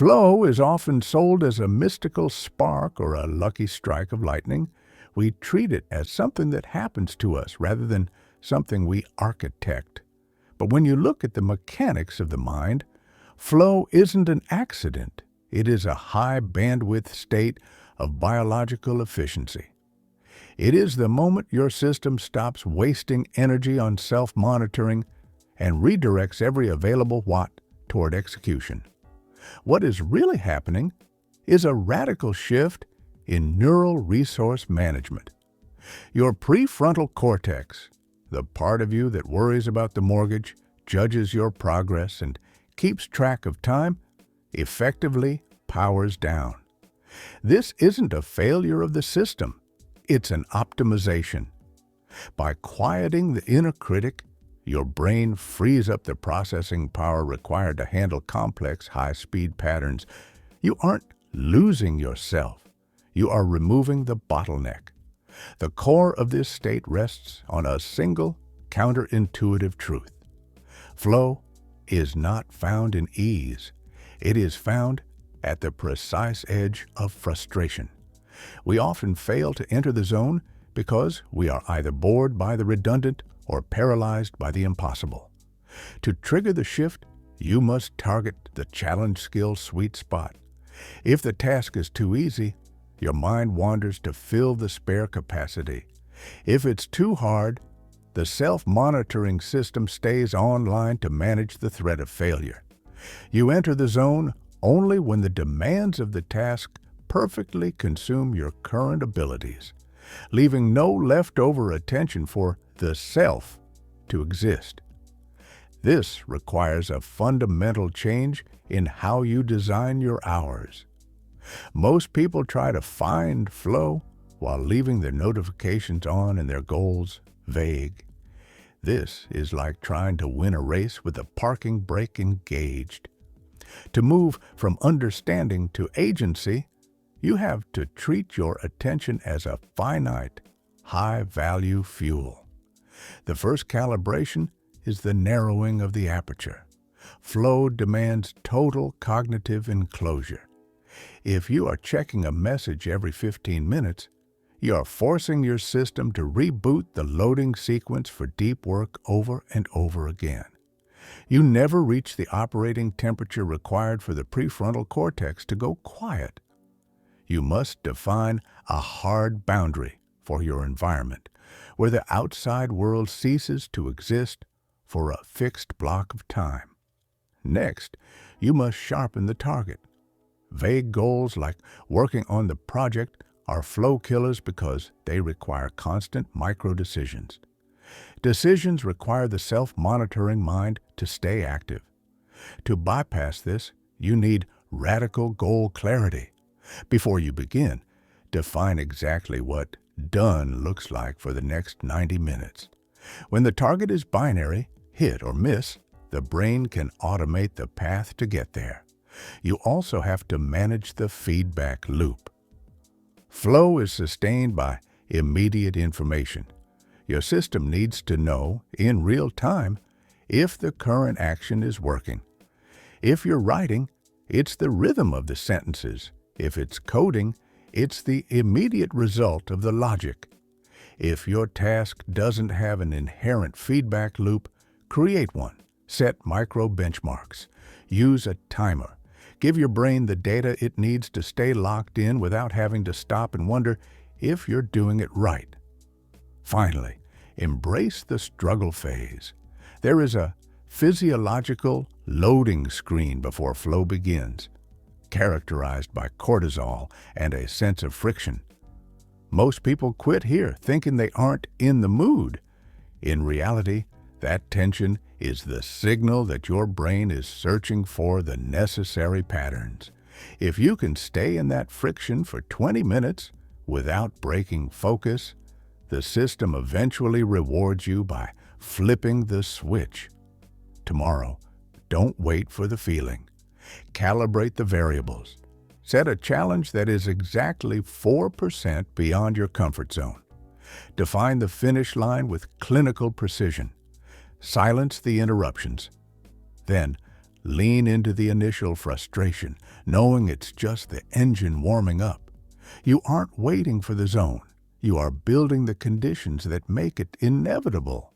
Flow is often sold as a mystical spark or a lucky strike of lightning. We treat it as something that happens to us rather than something we architect. But when you look at the mechanics of the mind, flow isn't an accident. It is a high bandwidth state of biological efficiency. It is the moment your system stops wasting energy on self-monitoring and redirects every available watt toward execution. What is really happening is a radical shift in neural resource management. Your prefrontal cortex, the part of you that worries about the mortgage, judges your progress, and keeps track of time, effectively powers down. This isn't a failure of the system, it's an optimization. By quieting the inner critic, your brain frees up the processing power required to handle complex, high-speed patterns. You aren't losing yourself. You are removing the bottleneck. The core of this state rests on a single, counterintuitive truth. Flow is not found in ease. It is found at the precise edge of frustration. We often fail to enter the zone because we are either bored by the redundant or paralyzed by the impossible. To trigger the shift, you must target the challenge skill sweet spot. If the task is too easy, your mind wanders to fill the spare capacity. If it's too hard, the self-monitoring system stays online to manage the threat of failure. You enter the zone only when the demands of the task perfectly consume your current abilities, leaving no leftover attention for the self to exist. This requires a fundamental change in how you design your hours. Most people try to find flow while leaving their notifications on and their goals vague. This is like trying to win a race with the parking brake engaged. To move from understanding to agency, you have to treat your attention as a finite, high-value fuel. The first calibration is the narrowing of the aperture. Flow demands total cognitive enclosure. If you are checking a message every 15 minutes, you are forcing your system to reboot the loading sequence for deep work over and over again. You never reach the operating temperature required for the prefrontal cortex to go quiet. You must define a hard boundary for your environment, where the outside world ceases to exist for a fixed block of time. Next, you must sharpen the target. Vague goals like working on the project are flow killers because they require constant micro-decisions. Decisions require the self-monitoring mind to stay active. To bypass this, you need radical goal clarity. Before you begin, define exactly what done looks like for the next 90 minutes. When the target is binary, hit or miss, the brain can automate the path to get there. You also have to manage the feedback loop. Flow is sustained by immediate information. Your system needs to know, in real time, if the current action is working. If you're writing, it's the rhythm of the sentences. If it's coding, it's the immediate result of the logic. If your task doesn't have an inherent feedback loop, create one. Set micro benchmarks. Use a timer. Give your brain the data it needs to stay locked in without having to stop and wonder if you're doing it right. Finally, embrace the struggle phase. There is a physiological loading screen before flow begins, characterized by cortisol and a sense of friction. Most people quit here thinking they aren't in the mood. In reality, that tension is the signal that your brain is searching for the necessary patterns. If you can stay in that friction for 20 minutes without breaking focus, the system eventually rewards you by flipping the switch. Tomorrow, don't wait for the feeling. Calibrate the variables. Set a challenge that is exactly 4% beyond your comfort zone. Define the finish line with clinical precision. Silence the interruptions. Then, Lean into the initial frustration, knowing it's just the engine warming up. You aren't waiting for the zone. You are building the conditions that make it inevitable.